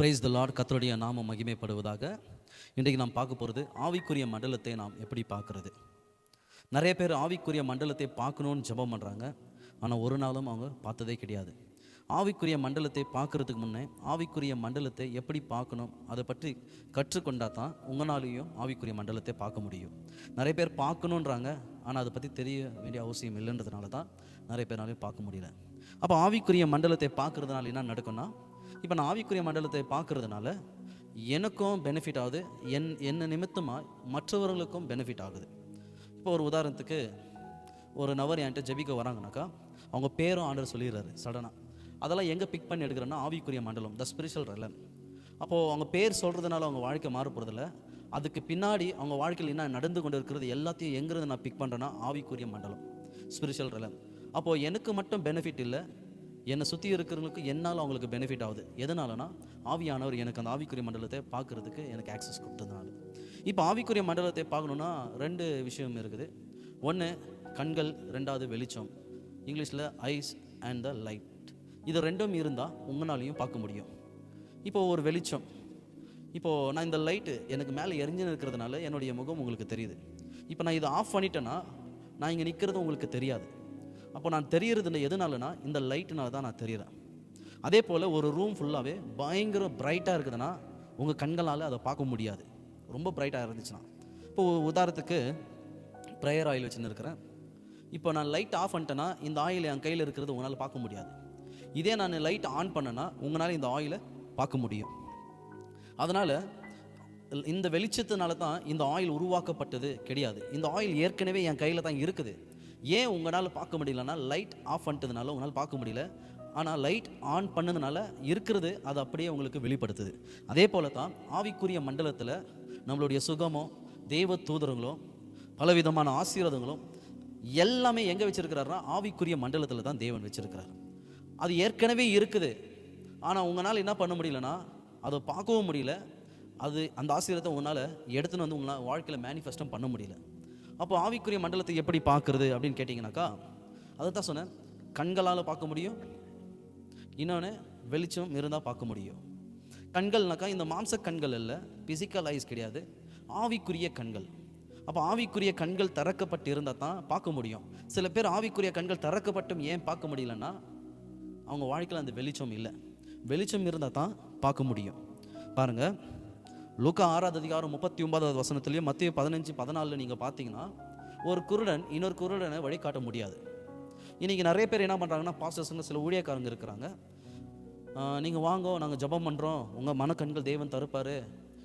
Praise the Lord. கர்த்தருடைய நாமம் மகிமைப்படுவதாக. இன்றைக்கு நாம் பார்க்க போகிறது ஆவிக்குரிய மண்டலத்தை நாம் எப்படி பார்க்குறது. நிறைய பேர் ஆவிக்குரிய மண்டலத்தை பார்க்கணுன்னு ஜெபம் பண்ணுறாங்க, ஆனால் ஒரு நாளும் அவங்க பார்த்ததே கிடையாது. ஆவிக்குரிய மண்டலத்தை பார்க்குறதுக்கு முன்னே ஆவிக்குரிய மண்டலத்தை எப்படி பார்க்கணும் அதை பற்றி கற்றுக்கொண்டா தான் உங்களாலேயும் ஆவிக்குரிய மண்டலத்தை பார்க்க முடியும். நிறைய பேர் பார்க்கணுன்றாங்க, ஆனால் அதை பற்றி தெரிய வேண்டிய அவசியம் இல்லைன்றதுனால தான் நிறைய பேராலையும் பார்க்க முடியல. அப்போ ஆவிக்குரிய மண்டலத்தை பார்க்குறதுனால என்ன நடக்கும்னா, இப்போ நான் ஆவிக்குரிய மண்டலத்தை பார்க்குறதுனால எனக்கும் பெனிஃபிட் ஆகுது, என்ன நிமித்தமாக மற்றவர்களுக்கும் பெனிஃபிட் ஆகுது. இப்போ ஒரு உதாரணத்துக்கு ஒரு நபர் என்கிட்ட ஜெபிக்க வராங்கனாக்கா அவங்க பேரும் ஆண்டவர் சொல்லிடுறாரு சடனாக. அதெல்லாம் எங்கே பிக் பண்ணி எடுக்கிறேன்னா ஆவிக்குரிய மண்டலம், த ஸ்பிரிச்சுவல் ரெலன். அப்போது அவங்க பேர் சொல்கிறதுனால அவங்க வாழ்க்கை மாறப்படுறதில்ல, அதுக்கு பின்னாடி அவங்க வாழ்க்கையில் என்ன நடந்து கொண்டு இருக்கிறது எல்லாத்தையும் எங்கிறது நான் பிக் பண்ணுறேன்னா ஆவிக்குரிய மண்டலம், ஸ்பிரிச்சுவல் ரெலன். அப்போது எனக்கு மட்டும் பெனிஃபிட் இல்லை, என்னை சுற்றி இருக்கிறவங்களுக்கு என்னால் அவங்களுக்கு பெனிஃபிட் ஆகுது. எதனாலனா ஆவியானவர் எனக்கு அந்த ஆவிக்குரிய மண்டலத்தை பார்க்குறதுக்கு எனக்கு ஆக்சஸ் கொடுத்ததுனால. இப்போ ஆவிக்குரிய மண்டலத்தை பார்க்கணுன்னா ரெண்டு விஷயம் இருக்குது. ஒன்று கண்கள், ரெண்டாவது வெளிச்சம். இங்கிலீஷில் ஐஸ் அண்ட் த லைட். இது ரெண்டும் இருந்தால் உங்களாலையும் பார்க்க முடியும். இப்போது ஒரு வெளிச்சம், இப்போது நான் இந்த லைட்டு எனக்கு மேலே எரிஞ்சுன்னு இருக்கிறதுனால என்னுடைய முகம் உங்களுக்கு தெரியுது. இப்போ நான் இதை ஆஃப் பண்ணிட்டேன்னா நான் இங்கே நிற்கிறது உங்களுக்கு தெரியாது. அப்போ நான் தெரியறது எதுனாலனா இந்த லைட்டுனால தான் நான் தெரியுறேன். அதே போல் ஒரு ரூம் ஃபுல்லாகவே பயங்கர பிரைட்டாக இருக்குதுன்னா உங்கள் கண்களால் அதை பார்க்க முடியாது, ரொம்ப பிரைட்டாக இருந்துச்சுன்னா. இப்போது உதாரணத்துக்கு ப்ரேயர் ஆயில் வச்சுன்னு இருக்கிறேன். இப்போ நான் லைட் ஆஃப் பண்ணிட்டேன்னா இந்த ஆயில் என் கையில் இருக்கிறது உங்களால் பார்க்க முடியாது. இதே நான் லைட் ஆன் பண்ணேன்னா உங்களால் இந்த ஆயிலை பார்க்க முடியும். அதனால் இந்த வெளிச்சத்தினால தான் இந்த ஆயில் உருவாக்கப்பட்டது கிடையாது. இந்த ஆயில் ஏற்கனவே என் கையில் தான் இருக்குது. ஏன் உங்களால் பார்க்க முடியலன்னா லைட் ஆஃப் பண்ணிட்டதுனால உங்களால் பார்க்க முடியல, ஆனால் லைட் ஆன் பண்ணதுனால இருக்கிறது அது அப்படியே உங்களுக்கு வெளிப்படுத்துது. அதே போல தான் ஆவிக்குரிய மண்டலத்தில் நம்மளுடைய சுகமோ தெய்வ தூதரங்களோ பலவிதமான ஆசீர்வாதங்களும் எல்லாமே எங்கே வச்சிருக்கிறாருன்னா ஆவிக்குரிய மண்டலத்தில் தான் தேவன் வச்சிருக்கிறார். அது ஏற்கனவே இருக்குது, ஆனால் உங்களால் என்ன பண்ண முடியலன்னா அதை பார்க்கவும் முடியல, அது அந்த ஆசீர்வாதத்தை உங்களால் எடுத்துன்னு வந்து உங்களால் வாழ்க்கையில் மேனிஃபெஸ்டும் பண்ண முடியல. அப்போ ஆவிக்குரிய மண்டலத்தை எப்படி பார்க்குறது அப்படின்னு கேட்டிங்கனாக்கா அதை தான் சொன்னேன். கண்களால் பார்க்க முடியும், இன்னொன்று வெளிச்சம் இருந்தால் பார்க்க முடியும். கண்கள்னாக்கா இந்த மாம்ச கண்கள் இல்லை, பிசிக்கல் ஐஸ் கிடையாது, ஆவிக்குரிய கண்கள். அப்போ ஆவிக்குரிய கண்கள் திறக்கப்பட்டு இருந்தால் தான் பார்க்க முடியும். சில பேர் ஆவிக்குரிய கண்கள் திறக்கப்பட்டும் ஏன் பார்க்க முடியலன்னா அவங்க வாழ்க்கையில் அந்த வெளிச்சம் இல்லை. வெளிச்சம் இருந்தால் தான் பார்க்க முடியும். பாருங்கள், லூக்கா 6:39 மத்தேயு 15:14 நீங்கள் பார்த்தீங்கன்னா ஒரு குருடன் இன்னொரு குருடனை வழி காட்ட முடியாது. இன்றைக்கி நிறைய பேர் என்ன பண்ணுறாங்கன்னா, பாஸ்டர்ஸுங்க சில ஊழியக்காரங்க இருக்கிறாங்க, நீங்கள் வாங்கோ நாங்கள் ஜெபம் பண்ணுறோம், உங்கள் மனக்கண்கள் தேவன் தருப்பார்,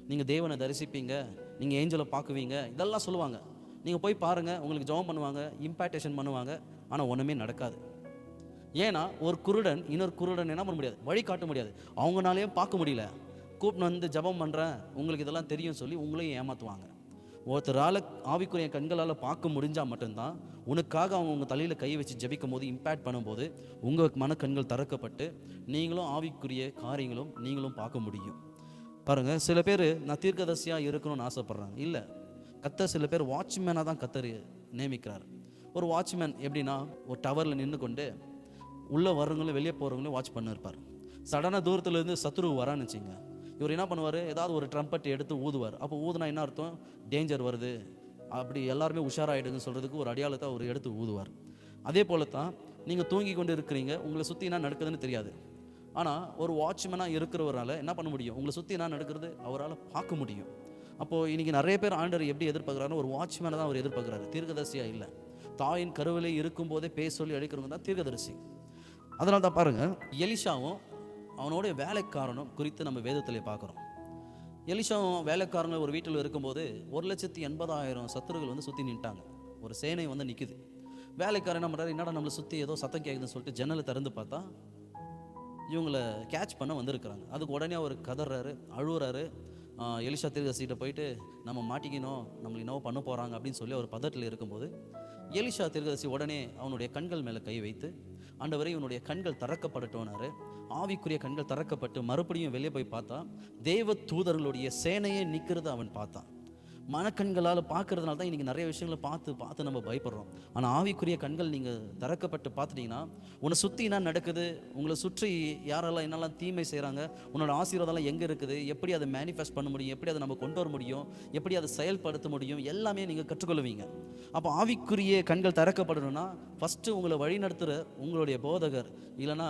நீங்கள் தேவனை தரிசிப்பீங்க, நீங்கள் ஏஞ்சலை பார்க்குவீங்க, இதெல்லாம் சொல்லுவாங்க. நீங்கள் போய் பாருங்கள், உங்களுக்கு ஜெபம் பண்ணுவாங்க, இம்பாக்டேஷன் பண்ணுவாங்க, ஆனால் ஒன்றுமே நடக்காது. ஏன்னா ஒரு குருடன் இன்னொரு குருடன் என்ன பண்ண முடியாது, வழி காட்ட முடியாது. அவங்களாலேயே பார்க்க முடியல, கூப்பிட்டு வந்து ஜெபம் பண்ணுறேன் உங்களுக்கு இதெல்லாம் தெரியும் சொல்லி உங்களையும் ஏமாற்றுவாங்க. ஒருத்தரால் ஆவிக்குரிய கண்களால் பார்க்க முடிஞ்சால் மட்டும்தான் உனக்காக அவங்க உங்கள் தலையில் கை வச்சு ஜெபிக்கும் போது இம்பேக்ட் பண்ணும்போது உங்கள் மனக்கண்கள் திறக்கப்பட்டு நீங்களும் ஆவிக்குரிய காரியங்களும் நீங்களும் பார்க்க முடியும். பாருங்கள், சில பேர் நான் தீர்க்கதரிசியாக இருக்கணும்னு ஆசைப்பட்றாங்க. இல்லை, கர்த்தர் சில பேர் வாட்ச்மேனாக தான் கர்த்தர் நியமிக்கிறார். ஒரு வாட்ச்மேன் எப்படின்னா ஒரு டவரில் நின்று கொண்டு உள்ளே வர்றவங்களும் வெளியே போகிறவங்களும் வாட்ச் பண்ணிருப்பார். சடனாக தூரத்துலேருந்து சத்துரு வரான்னு வச்சுங்க, இவர் என்ன பண்ணுவார், ஏதாவது ஒரு ட்ரம்பட் எடுத்து ஊதுவார். அப்போ ஊதுனா என்ன அர்த்தம், டேஞ்சர் வருது, அப்படி எல்லாருமே உஷாராகிடுதுன்னு சொல்கிறதுக்கு ஒரு அடையாளத்தை அவர் எடுத்து ஊதுவார். அதே போல தான் நீங்கள் தூங்கி கொண்டு இருக்கிறீங்க, உங்களை சுற்றி என்ன நடக்குதுன்னு தெரியாது. ஆனால் ஒரு வாட்ச்மேனாக இருக்கிறவரால் என்ன பண்ண முடியும், உங்களை சுற்றி என்ன நடக்கிறது அவரால் பார்க்க முடியும். அப்போது இன்றைக்கி நிறைய பேர் ஆண்டவர் எப்படி எதிர்பார்க்குறாருன்னு ஒரு வாட்ச்மேனை தான் அவர் எதிர்பார்க்குறாரு, தீர்க்கதரிசியாக இல்லை. தாயின் கருவிலே இருக்கும்போதே பேச சொல்லி அழைக்கிறவங்க தான் தீர்க்கதரிசி. அதனால தான் பாருங்கள், எலிஷாவும் அவனுடைய வேலைக்காரனும் குறித்து நம்ம வேதத்திலே பார்க்குறோம். எலிஷாவும் வேலைக்காரங்க ஒரு வீட்டில் இருக்கும்போது 1,80,000 சத்துருகள் வந்து சுற்றி நின்ட்டாங்க. ஒரு சேனை வந்து நிற்குது. வேலைக்காரன் என்ன பண்ணுறாரு, என்னடா நம்மளை சுற்றி ஏதோ சத்தம் கேட்குதுன்னு சொல்லிட்டு ஜன்னலை திறந்து பார்த்தா இவங்களை கேட்ச் பண்ண வந்திருக்கிறாங்க. அதுக்கு உடனே அவர் கதறாரு, அழுவுறாரு. எலிஷா தீர்க்கதரிசிகிட்ட போயிட்டு நம்ம மாட்டிக்கணும், நம்மளை என்னவோ பண்ண போகிறாங்க அப்படின்னு சொல்லி அவர் பதட்டில் இருக்கும்போது எலிஷா தீர்க்கதரிசி உடனே அவனுடைய கண்கள் மேலே கை வைத்து, ஆண்டவரே இவனுடைய கண்கள் திறக்கப்படட்டோனாரு. ஆவிக்குரிய கண்கள் திறக்கப்பட்டு மறுபடியும் வெளியே போய் பார்த்தா தேவ தூதர்களுடைய சேனையே நிற்கிறது அவன் பார்த்தான். மனக்கண்களால் பார்க்கறதுனால தான் இன்றைக்கி நிறைய விஷயங்களை பார்த்து பார்த்து நம்ம பயப்படுறோம். ஆனால் ஆவிக்குரிய கண்கள் நீங்கள் திறக்கப்பட்டு பார்த்துட்டிங்கன்னா, உன்னை சுற்றி என்ன நடக்குது, உங்களை சுற்றி யாரெல்லாம் என்னெல்லாம் தீமை செய்கிறாங்க, உன்னோட ஆசீர்வாதம்லாம் எங்கே இருக்குது, எப்படி அதை மேனிஃபெஸ்ட் பண்ண முடியும், எப்படி அதை நம்ம கொண்டு வர முடியும், எப்படி அதை செயல்படுத்த முடியும், எல்லாமே நீங்கள் கற்றுக்கொள்வீங்க. அப்போ ஆவிக்குரிய கண்கள் திறக்கப்படணும்னா ஃபஸ்ட்டு உங்களை வழிநடத்துகிற உங்களுடைய போதகர் இல்லைன்னா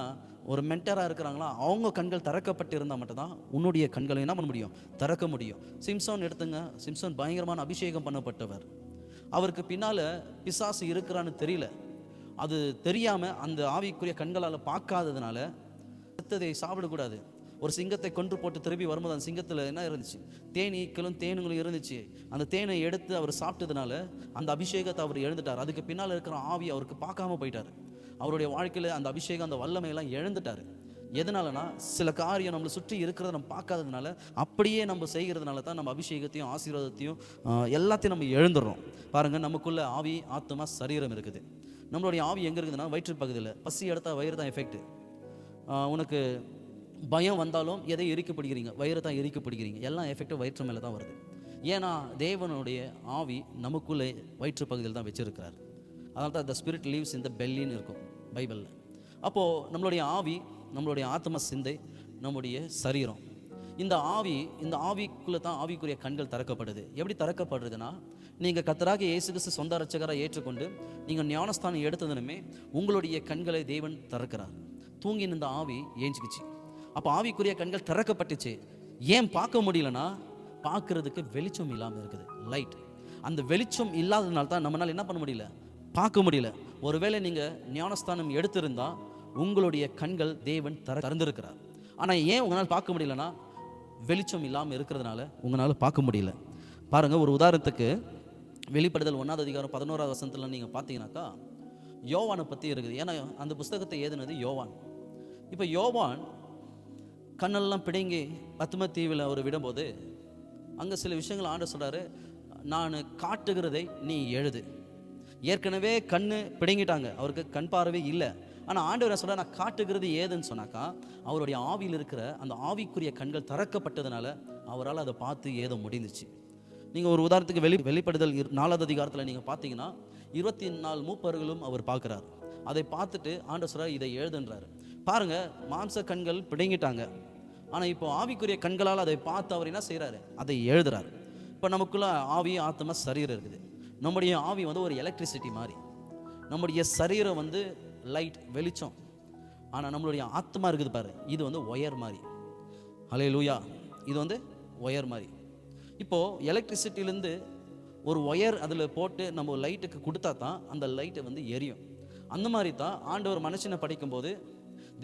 ஒரு மென்டராக இருக்கிறாங்களா, அவங்க கண்கள் திறக்கப்பட்டு இருந்தால் மட்டும்தான் உன்னுடைய கண்களை என்ன பண்ண முடியும், திறக்க முடியும். சிம்சோன் எடுத்துங்க. சிம்சோன் பயங்கரமான அபிஷேகம் பண்ணப்பட்டவர். அவருக்கு பின்னால் பிசாசு இருக்கிறான்னு தெரியல. அது தெரியாமல் அந்த ஆவிக்குரிய கண்களால் பார்க்காததுனால செத்ததை சாப்பிடக்கூடாது. ஒரு சிங்கத்தை கொன்று போட்டு திரும்பி வரும்போது அந்த சிங்கத்தில் என்ன இருந்துச்சு, தேனுங்களும் இருந்துச்சு. அந்த தேனை எடுத்து அவர் சாப்பிட்டதுனால அந்த அபிஷேகத்தை அவர் எழுந்துட்டார். அதுக்கு பின்னால் இருக்கிற ஆவி அவருக்கு பார்க்காம போயிட்டார். அவருடைய வாழ்க்கையில் அந்த அபிஷேகம், அந்த வல்லமையெல்லாம் எழுந்துட்டார். எதனாலனா, சில காரியம் நம்மளை சுற்றி இருக்கிறத நம்ம பார்க்காததுனால, அப்படியே நம்ம செய்கிறதுனால தான் நம்ம அபிஷேகத்தையும் ஆசீர்வாதத்தையும் எல்லாத்தையும் நம்ம எழுந்துடுறோம். பாருங்கள், நமக்குள்ள ஆவி, ஆத்மா, சரீரம் இருக்குது. நம்மளுடைய ஆவி எங்கே இருக்குதுன்னா வயிற்று பகுதியில். பசி எடுத்தால் வயிறு தான் எஃபெக்ட். உனக்கு பயம் வந்தாலும் எதை எரிக்கப்படுகிறீங்க, வயிறு தான் எரிக்கப்படுகிறீங்க. எல்லாம் எஃபெக்டும் வயிற்று மேலே தான் வருது. ஏன்னா தேவனுடைய ஆவி நமக்குள்ளே வயிற்று பகுதியில் தான் வச்சிருக்கிறார். அதனால தான் த ஸ்பிரிட் லீவ்ஸ் இன் த பெல்லின்னு இருக்கும் பைபிளில். அப்போது நம்மளுடைய ஆவி, நம்மளுடைய ஆத்ம சிந்தை, நம்முடைய சரீரம், இந்த ஆவிக்குள்ளே தான் ஆவிக்குரிய கண்கள் திறக்கப்படுது. எப்படி திறக்கப்படுறதுன்னா, நீங்கள் கர்த்தராக இயேசு கிறிஸ்து சொந்த ரட்சகராக ஏற்றுக்கொண்டு நீங்கள் ஞானஸ்தானம் எடுத்ததுனுமே உங்களுடைய கண்களை தேவன் திறக்கிறார். தூங்கி நின்ற ஆவி ஏஞ்சிக்கிச்சு. அப்போ ஆவிக்குரிய கண்கள் திறக்கப்பட்டுச்சு. ஏன் பார்க்க முடியலன்னா, பார்க்கறதுக்கு வெளிச்சம் இல்லாமல் இருக்குது, லைட். அந்த வெளிச்சம் இல்லாததுனால தான் நம்மளால் என்ன பண்ண முடியல, பார்க்க முடியல. ஒருவேளை நீங்கள் ஞானஸ்தானம் எடுத்திருந்தால் உங்களுடைய கண்கள் தேவன் திறந்திருக்கிறார். ஆனால் ஏன் உங்களால் பார்க்க முடியலன்னா, வெளிச்சம் இல்லாமல் இருக்கிறதுனால உங்களால் பார்க்க முடியல. பாருங்கள், ஒரு உதாரணத்துக்கு வெளிப்படுதல் 1ஆம் அதிகாரம் 11ஆவது வசனத்தில் நீங்கள் பார்த்தீங்கன்னாக்கா யோவானை பற்றி இருக்குது. ஏன்னா அந்த புஸ்தகத்தை எழுதினது யோவான். இப்போ யோவான் கண்ணெல்லாம் பிடுங்கி பத்ம தீவில் அவர் விடும்போது அங்கே சில விஷயங்கள் ஆண்டு சொல்கிறாரு, நான் காட்டுகிறதை நீ எழுது. ஏற்கனவே கண்ணு பிடுங்கிட்டாங்க, அவருக்கு கண் பார்வை இல்லை. ஆனால் ஆண்டவர் சொல்கிறார், நான் காட்டுகிறது ஏதுன்னு சொன்னாக்கா, அவருடைய ஆவியில் இருக்கிற அந்த ஆவிக்குரிய கண்கள் திறக்கப்பட்டதுனால அவரால் அதை பார்த்து ஏதோ முடிந்துச்சு. நீங்கள் ஒரு உதாரணத்துக்கு வெளிப்படுதல் 4ஆவது அதிகாரத்தில் நீங்கள் பார்த்தீங்கன்னா 24 மூப்பர்களும் அவர் பார்க்குறார். அதை பார்த்துட்டு ஆண்டவர் சொல்கிறார், இதை எழுதுன்றார். பாருங்கள், மாம்ச கண்கள் பிடுங்கிட்டாங்க. ஆனால் இப்போ ஆவிக்குரிய கண்களால் அதை பார்த்து அவர் என்ன செய்கிறாரு, அதை எழுதுறாரு. இப்போ நமக்குள்ள ஆவி, ஆத்மா, சரீரம் இருக்குது. நம்முடைய ஆவி வந்து ஒரு எலக்ட்ரிசிட்டி மாதிரி, நம்முடைய சரீரம் வந்து லைட், வெளிச்சம். ஆனால் நம்மளுடைய ஆத்மா இருக்குது பாரு, இது வந்து ஒயர் மாதிரி. ஹல்லேலூயா. இது வந்து ஒயர் மாதிரி. இப்போது எலக்ட்ரிசிட்டிலேருந்து ஒரு ஒயர் அதில் போட்டு நம்ம லைட்டுக்கு கொடுத்தா தான் அந்த லைட்டை வந்து எரியும். அந்த மாதிரி தான் ஆண்டவர் மனுஷனை படிக்கும்போது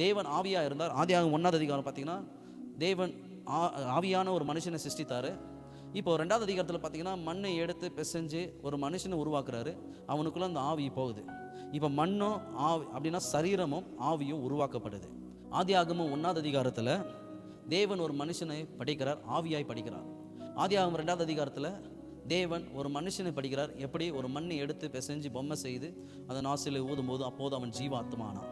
தேவன் ஆவியாக இருந்தார். ஆதியாகமம் 1ஆவது அதிகாரம் பார்த்தீங்கன்னா தேவன் ஆவியான ஒரு மனுஷனை சிருஷ்டித்தார். இப்போ 2ஆவது அதிகாரத்தில் பார்த்தீங்கன்னா மண்ணை எடுத்து பிசைஞ்சு ஒரு மனுஷனை உருவாக்குறாரு. அவனுக்குள்ளே அந்த ஆவி போகுது. இப்போ மண்ணும் ஆவி அப்படின்னா சரீரமும் ஆவியும் உருவாக்கப்படுது. ஆதியாகமம் 1ஆவது அதிகாரத்தில் தேவன் ஒரு மனுஷனை படிக்கிறார், ஆவியாய் படிக்கிறார். ஆதியாகமம் 2ஆவது அதிகாரத்தில் தேவன் ஒரு மனுஷனை படிக்கிறார். எப்படி ஒரு மண்ணை எடுத்து பிசைஞ்சு பொம்மை செய்து அதை நாசில ஊதும் போது அப்போது அவன் ஜீவாத்மானான்.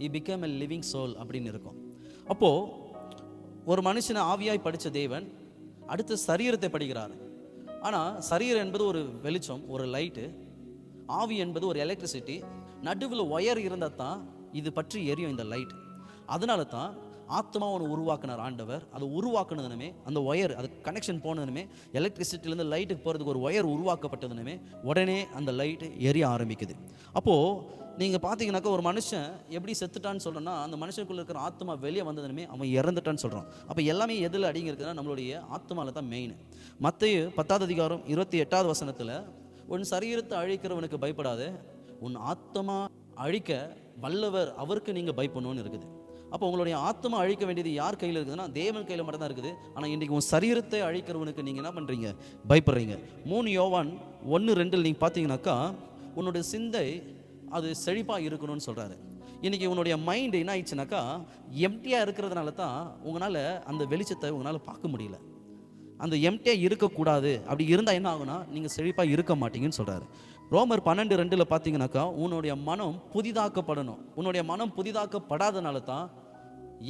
He became a living soul அப்படின்னு இருக்கும். அப்போது ஒரு மனுஷனை ஆவியாய் படித்த தேவன் அடுத்து சரீரத்தை படிக்கிறார். ஆனால் சரீரம் என்பது ஒரு வெளிச்சம், ஒரு லைட்டு. ஆவி என்பது ஒரு எலக்ட்ரிசிட்டி. நடுவில் ஒயர் இருந்தால் தான் இது பற்றி எரியும் இந்த லைட். அதனால தான் ஆத்மா ஒன்று உருவாக்குனார் ஆண்டவர். அதை உருவாக்குனதுனுமே அந்த ஒயர், அது கனெக்ஷன் போனதுனுமே, எலக்ட்ரிசிட்டிலேருந்து லைட்டுக்கு போகிறதுக்கு ஒரு ஒயர் உருவாக்கப்பட்டதுனுமே உடனே அந்த லைட்டு எரிய ஆரம்பிக்குது. அப்போது நீங்கள் பார்த்தீங்கன்னாக்கா ஒரு மனுஷன் எப்படி செத்துட்டான்னு சொல்கிறோன்னா, அந்த மனுஷனுக்குள்ளே இருக்கிற ஆத்மா வெளியே வந்ததுனுமே அவன் இறந்துட்டான்னு சொல்கிறோம். அப்போ எல்லாமே எதில் அடங்கியிருக்குன்னா நம்மளுடைய ஆத்மாவில் தான் மெயின். மத்தேயு 10ஆவது அதிகாரம் 28ஆவது வசனத்தில், உன் சரீரத்தை அழிக்கிறவனுக்கு பயப்படாது, உன் ஆத்மா அழிக்க வல்லவர் அவருக்கு நீங்கள் பயப்படணும்னு இருக்குது. அப்போ உங்களுடைய ஆத்மா அழிக்க வேண்டியது யார் கையில் இருக்குதுன்னா தேவன் கையில் மட்டும் தான் இருக்குது. ஆனால் இன்றைக்கி உன் சரீரத்தை அழிக்கிறவனுக்கு நீங்கள் என்ன பண்ணுறீங்க, பயப்படுறீங்க. 3 யோவான் 1:2 நீங்கள் பார்த்தீங்கன்னாக்கா உன்னுடைய சிந்தை அது செழிப்பாக இருக்கணும்னு சொல்கிறாரு. இன்றைக்கி உன்னுடைய மைண்டு என்ன ஆயிடுச்சுனாக்கா எம்டியாக இருக்கிறதுனால தான் உங்களால் அந்த வெளிச்சத்தை உங்களால் பார்க்க முடியல. அந்த எம்டியாக இருக்கக்கூடாது. அப்படி இருந்தால் என்ன ஆகுனா நீங்கள் செழிப்பாக இருக்க மாட்டீங்கன்னு சொல்கிறாரு. ரோமர் 12:2 பார்த்தீங்கன்னாக்கா உன்னுடைய மனம் புதிதாக்கப்படணும். உன்னுடைய மனம் புதிதாக்கப்படாதனால தான்,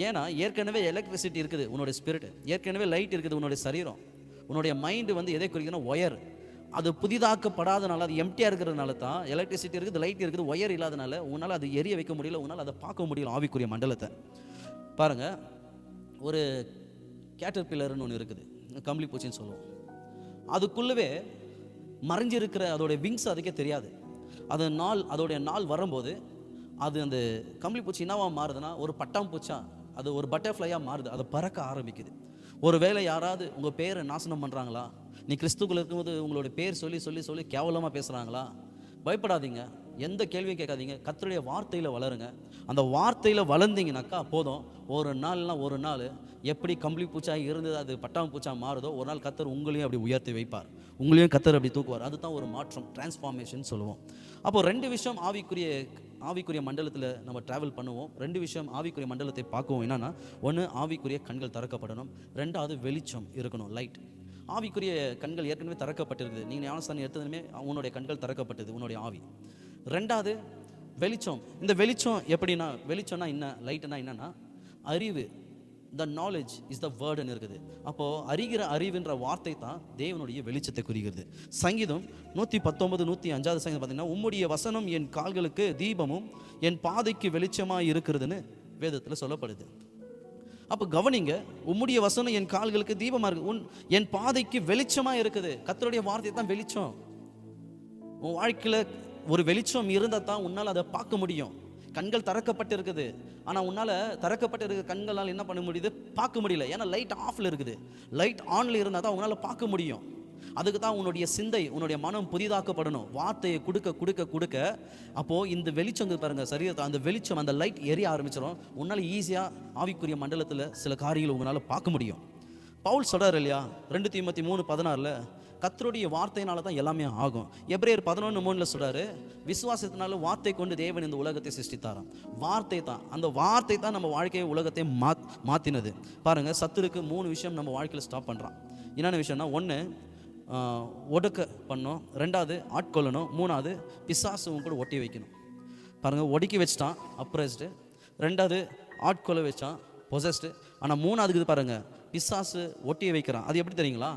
ஏன்னா ஏற்கனவே எலக்ட்ரிசிட்டி இருக்குது உன்னுடைய ஸ்பிரிட், ஏற்கனவே லைட் இருக்குது உன்னுடைய சரீரம். உன்னுடைய மைண்டு வந்து எதை குறிக்குதுன்னா ஒயர். அது புதிதாக்கப்படாதனால, அது எம்டியாக இருக்கிறதுனால தான் எலக்ட்ரிசிட்டி இருக்குது, லைட் இருக்குது, ஒயர் இல்லாதனால உன்னால் அது எரிய வைக்க முடியல, உன்னால் அதை பார்க்க முடியல. ஆவிக்குரிய மண்டலத்தை பாருங்கள். ஒரு கேட்டர்பில்லர்னு ஒன்று இருக்குது, கம்பளி பூச்சின்னு சொல்லுவோம். அதுக்குள்ளவே மறைஞ்சிருக்கிற அதோடைய விங்ஸ் அதுக்கே தெரியாது. அதோடைய நாள் வரும்போது அது அந்த கம்பளி பூச்சி என்னவாக மாறுதுன்னா ஒரு பட்டாம்பூச்சா, அது ஒரு பட்டர்ஃப்ளையாக மாறுது. அதை பறக்க ஆரம்பிக்குது. ஒரு வேளை யாராவது உங்கள் பேரை நாசனம் பண்ணுறாங்களா, நீ கிறிஸ்துக்குள்ள இருக்கும்போது உங்களுடைய பேர் சொல்லி சொல்லி சொல்லி கேவலமாக பேசுகிறாங்களா, பயப்படாதீங்க, எந்த கேள்வியும் கேட்காதீங்க. கர்த்தருடைய வார்த்தையில் வளருங்க. அந்த வார்த்தையில் வளர்ந்தீங்கனாக்கா போதும். ஒரு நாள் எப்படி கம்பளி பூச்சாக இருந்தது அது பட்டாம் பூச்சா மாறுதோ, ஒரு நாள் கர்த்தர் உங்களையும் அப்படி உயர்த்தி வைப்பார், உங்களையும் கர்த்தர் அப்படி தூக்குவார். அதுதான் ஒரு மாற்றம், டிரான்ஸ்ஃபார்மேஷன் சொல்லுவோம். அப்போது 2 விஷயம் ஆவிக்குரிய மண்டலத்தில் நம்ம ட்ராவல் பண்ணுவோம். 2 விஷயம் ஆவிக்குரிய மண்டலத்தை பார்க்குவோம். என்னன்னா, ஒன்று ஆவிக்குரிய கண்கள் திறக்கப்படணும், 2வது வெளிச்சம் இருக்கணும், லைட். ஆவிக்குரிய கண்கள் ஏற்கனவே திறக்கப்பட்டிருக்குது. நீங்கள் ஞானஸ்தானம் எடுத்ததுமே உன்னுடைய கண்கள் திறக்கப்பட்டது, உன்னுடைய ஆவி. 2வது வெளிச்சம். இந்த வெளிச்சம் எப்படின்னா, வெளிச்சம்னா என்ன, லைட்னா என்னன்னா அறிவு. த நாலேஜ் இஸ் த வேர்டுன்னு இருக்குது. அப்போது அறிவுன்ற வார்த்தை தான் தேவனுடைய வெளிச்சத்தை குறிக்கிறது. சங்கீதம் 119 105 சங்கீதம் பார்த்தீங்கன்னா, உம்முடைய வசனம் என் கால்களுக்கு தீபமும் என் பாதைக்கு வெளிச்சமாக இருக்கிறதுன்னு வேதத்தில் சொல்லப்படுது. அப்போ கவனிங்க, உம்முடைய வசனம் என் கால்களுக்கு தீபமாக இருக்குது, என் பாதைக்கு வெளிச்சமாக இருக்குது. கர்த்தருடைய வார்த்தை தான் வெளிச்சம். உன் வாழ்க்கையில் ஒரு வெளிச்சம் இருந்தால் தான் உன்னால் அதை பார்க்க முடியும். கண்கள் திறக்கப்பட்டு இருக்குது, ஆனால் உன்னால் திறக்கப்பட்டு இருக்கிற கண்களால் என்ன பண்ண முடியுது, பார்க்க முடியல. ஏன்னா லைட் ஆஃபில் இருக்குது. லைட் ஆனில் இருந்தால் தான் உன்னால் பார்க்க முடியும். அதுக்கு தான் உன்னுடைய சிந்தை, உன்னுடைய மனம் புதிதாக்கப்படணும். வார்த்தையை கொடுக்க கொடுக்க கொடுக்க அப்போது இந்த வெளிச்சம் பாருங்கள், சரீரத்தை அந்த வெளிச்சம், அந்த லைட் எரிய ஆரம்பிச்சிடும். உன்னால் ஈஸியாக ஆவிக்குரிய மண்டலத்தில் சில காரியங்களை உங்களால் பார்க்க முடியும். பவுல் சொல்கிறார் இல்லையா, 2 தீமோத்தேயு 3:16 கர்த்தருடைய வார்த்தையினால தான் எல்லாமே ஆகும். எபிரேயர் 11:3 சொல்கிறாரு, விசுவாசத்தினால வார்த்தை கொண்டு தேவன் இந்த உலகத்தை சிருஷ்டித்தாராம். வார்த்தை தான், அந்த வார்த்தை தான் நம்ம வாழ்க்கையை உலகத்தை மாற்றினது. பாருங்கள், சத்துருக்கு 3 விஷயம் நம்ம வாழ்க்கையில் ஸ்டாப் பண்ணுறான். என்னென்ன விஷயம்னா, 1 ஒடுக்க பண்ணணும், 2வது ஆட்கொள்ளணும், 3வது பிசாசு கூட ஒட்டி வைக்கணும். பாருங்கள், ஒடுக்கி வச்சிட்டான் அப்ரெஸ்டு, 2வது ஆட்கொள்ள வச்சான் பொசஸ்டு, ஆனால் 3வது பாருங்கள் பிசாசு ஒட்டி வைக்கிறான். அது எப்படி தெரியுங்களா,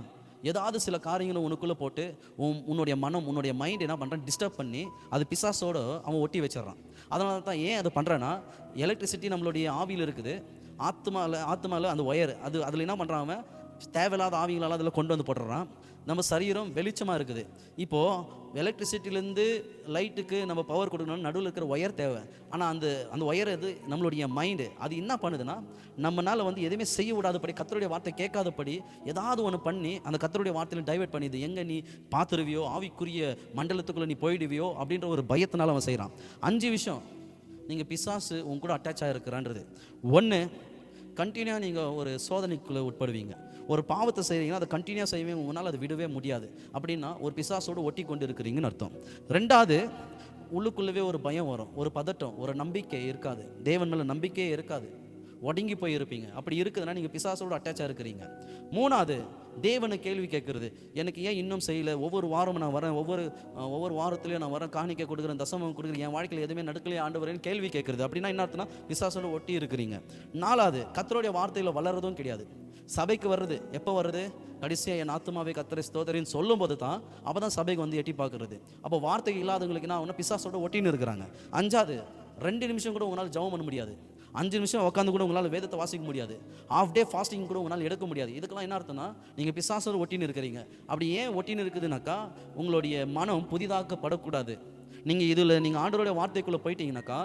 ஏதாவது சில காரியங்களும் உனக்குள்ளே போட்டு உன்னுடைய மனம், உன்னுடைய மைண்ட் என்ன பண்ணுறான், டிஸ்டர்ப் பண்ணி அது பிசாசோடு அவன் ஒட்டி வச்சிடறான். அதனால தான் ஏன் அது பண்ணுறான்னா, எலக்ட்ரிசிட்டி நம்மளுடைய ஆவியில் இருக்குது, ஆத்மாவில் அந்த ஒயர், அதில் என்ன பண்ணுறான், அவன் தேவையில்லாத ஆவிகளால் அதில் கொண்டு வந்து போட்டுறான். நம்ம சரீரம் வெளிச்சமாக இருக்குது. இப்போது எலக்ட்ரிசிட்டிலேருந்து லைட்டுக்கு நம்ம பவர் கொடுக்கணும்னு நடுவில் இருக்கிற ஒயர் தேவை. ஆனால் அந்த ஒயர் அது நம்மளுடைய மைண்டு. அது என்ன பண்ணுதுன்னா, நம்மளால் வந்து எதுவுமே செய்ய விடாதபடி, கர்த்தருடைய வார்த்தை கேட்காதபடி ஏதாவது ஒன்று பண்ணி அந்த கர்த்தருடைய வார்த்தையில் டைவெர்ட் பண்ணிது. எங்கே நீ பார்த்துருவியோ, ஆவிக்குரிய மண்டலத்துக்குள்ளே நீ போயிடுவியோ அப்படின்ற ஒரு பயத்தினால அவன் செய்கிறான். 5 விஷயம் நீங்கள் பிசாசு உங்க கூட அட்டாச் ஆகிருக்கிறான்றது. 1, கண்டினியூவாக நீங்கள் ஒரு சோதனைக்குள்ளே உட்படுவீங்க. ஒரு பாவத்தை செய்கிறீங்கன்னா அதை கண்டினியூவாக செய்வீங்க, உங்களால் அதை விடவே முடியாது. அப்படின்னா ஒரு பிசாசோடு ஒட்டி கொண்டு இருக்கிறீங்கன்னு அர்த்தம். 2வது, உள்ளுக்குள்ளவே ஒரு பயம் வரும், ஒரு பதட்டம், ஒரு நம்பிக்கை இருக்காது, தேவன் மேலே நம்பிக்கையே இருக்காது, ஒடுங்கி போய் இருப்பீங்க. அப்படி இருக்குதுன்னா நீங்கள் பிசாசோடு அட்டாச்சாக இருக்கிறீங்க. 3வது, தேவனை கேள்வி கேட்குறது, எனக்கு ஏன் இன்னும் செய்யலை, ஒவ்வொரு வாரமும் நான் வரேன், ஒவ்வொரு வாரத்துலையும் நான் வரேன், காணிக்கை கொடுக்குறேன், தசமம் கொடுக்குறேன், என் வாழ்க்கையில் எதுவுமே நடக்கலையே ஆண்டவரேன்னு கேள்வி கேட்குறது. அப்படின்னா என்ன அர்த்தம்னா பிசாசோடு ஒட்டி இருக்கிறீங்க. 4வது, கர்த்தருடைய வார்த்தையில் வளர்றதும் கிடையாது. சபைக்கு வர்றது எப்போ வருது, கடைசியாக என் ஆத்துமாவை கர்த்தரை ஸ்தோத்திரின்னு சொல்லும்போது தான், அப்போ தான் சபைக்கு வந்து எட்டி பார்க்குறது. அப்போ வார்த்தை இல்லாதவங்களுக்கு நான் ஒன்று பிசாசோட ஒட்டின்னு இருக்கிறாங்க. 5வது, 2 நிமிஷம் கூட உங்களால் ஜெபம் பண்ண முடியாது, 5 நிமிஷம் உட்காந்து கூட உங்களால் வேதத்தை வாசிக்க முடியாது, ஹாஃப் டே ஃபாஸ்டிங் கூட உங்களால் எடுக்க முடியாது. இதுக்கெல்லாம் என்ன அர்த்தம்னா, நீங்கள் பிசாசோடு ஒட்டின்னு இருக்கிறீங்க. அப்படி ஏன் ஒட்டின்னு இருக்குதுனாக்கா, உங்களுடைய மனம் புதிதாக்கப்படக்கூடாது. நீங்கள் ஆண்டவருடைய வார்த்தைக்குள்ளே போயிட்டீங்கன்னாக்கா,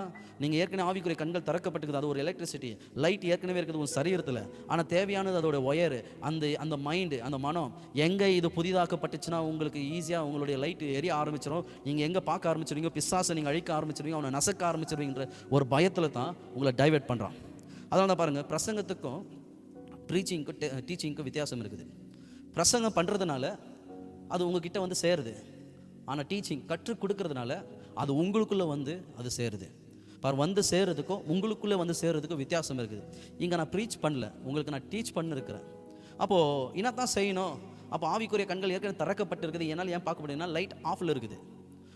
நீங்கள் ஏற்கனவே ஆவிக்குரிய கண்கள் திறக்கப்பட்டுக்குது. அது ஒரு எலக்ட்ரிசிட்டி, லைட் ஏற்கனவே இருக்குது உங்கள் சரீரத்தில். ஆனால் தேவையானது அதோட ஒயர், அந்த மைண்டு, அந்த மனம் எங்கே இது புதிதாக்கப்பட்டுச்சுன்னா உங்களுக்கு ஈஸியாக உங்களுடைய லைட் எரிய ஆரம்பிச்சிடும். நீங்கள் எங்கே பார்க்க ஆரம்பிச்சிருவீங்க, பிசாசை நீங்கள் அழிக்க ஆரம்பிச்சிருவீங்க, அவனை நசக்க ஆரம்பிச்சிருவீங்கன்ற ஒரு பயத்தில் தான் உங்களை டைவெர்ட் பண்ணுறான். அதனால தான் பாருங்கள், பிரசங்கத்துக்கும் டீச்சிங்க்கும் வித்தியாசம் இருக்குது. பிரசங்கம் பண்ணுறதுனால அது உங்ககிட்ட வந்து சேருது, ஆனால் டீச்சிங் கற்றுக் கொடுக்கறதுனால அது உங்களுக்குள்ளே வந்து அது சேருது. வந்து சேருறதுக்கும் உங்களுக்குள்ளே வந்து சேருறதுக்கும் வித்தியாசம் இருக்குது. இங்கே நான் ப்ரீச் பண்ணல, உங்களுக்கு நான் டீச் பண்ணிருக்கிறேன். அப்போது என்னத்தான் செய்யணும், அப்போ ஆவிக்குரிய கண்கள் ஏற்கனவே திறக்கப்பட்டிருக்குது, என்னால் ஏன் பார்க்க முடியும்னா லைட் ஆஃபில் இருக்குது.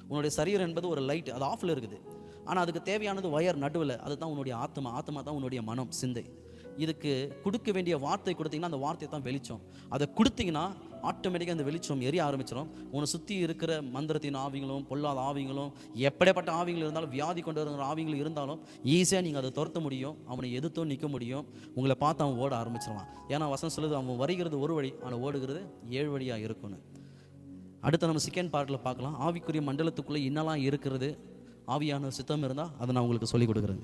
உன்னுடைய சரீரம் என்பது ஒரு லைட், அது ஆஃபில் இருக்குது. ஆனால் அதுக்கு தேவையானது ஒயர் நடுவில், அதுதான் உன்னுடைய ஆத்மா தான் உன்னுடைய மனம், சிந்தை. இதுக்கு கொடுக்க வேண்டிய வார்த்தை கொடுத்தீங்கன்னா அந்த வார்த்தை தான் வெளிச்சம். அதை கொடுத்தீங்கன்னா ஆட்டோமேட்டிக்காக அந்த வெளிச்சம் எரிய ஆரம்பிச்சிடும். உன்னை சுற்றி இருக்கிற மந்திரத்தின் ஆவிகளும் பொல்லாத ஆவிகளும் எப்படிப்பட்ட ஆவிகள் இருந்தாலும், வியாதி கொண்டு வருகிற ஆவிகள் இருந்தாலும் ஈஸியாக நீங்கள் அதை துரத்த முடியும். அவனை எதிர்த்தும் நிற்க முடியும். உங்களை பார்த்து அவன் ஓட ஆரம்பிச்சிடலாம். ஏன்னா வசனம் சொல்லுது, அவன் வருகிறது ஒரு வழி, ஆனால் ஓடுகிறது 7 வழியாக இருக்குன்னு. அடுத்து நம்ம செகண்ட் பார்ட்டில் பார்க்கலாம். ஆவிக்குரிய மண்டலத்துக்குள்ளே என்னெல்லாம் இருக்கிறது, ஆவியான சித்தம் இருந்தால் அதை நான் உங்களுக்கு சொல்லிக் கொடுக்குறேன்.